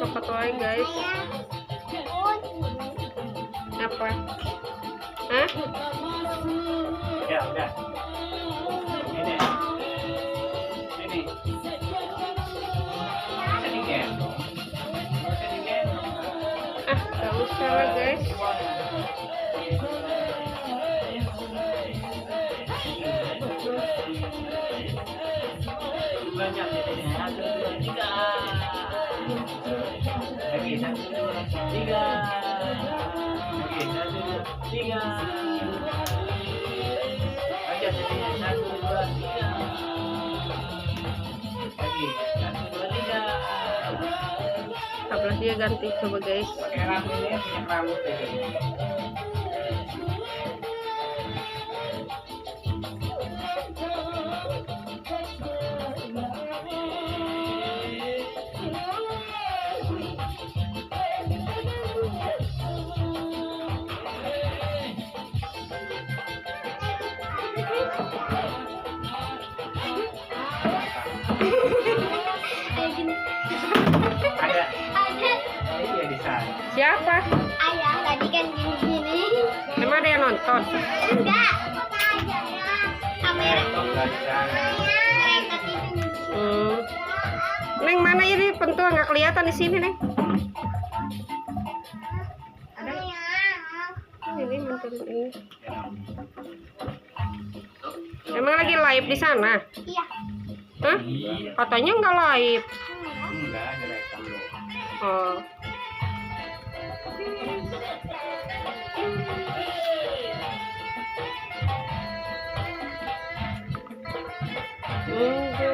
coklat wae guys. Apa? Hah? Ya udah. Ini. Ini. Ini gendong. Ini gendong. Ah, gak usah lah guys. Banyak ini. 1, 2, 3. Lagi 1, 2, 3. Lagi 1, 2, 3. Aja sini 1, 2, 3. Lagi 1, 2, 3. Sebelah dia ganti coba guys. Pakai rambutnya punya rambut ya. Ada. Iya di sana. Siapa? Ayah tadi kan gini-gini. Emang ada yang nonton? Enggak. Kamera. Enggak di sana. Mereka tidur. Neng mana ini pentul nggak kelihatan di sini neng? Ini pentul ini. Emang lagi live di sana? Iya. Hah? Iya. Katanya nggak live. Enggak ada rekam loh. Oh. Enggak.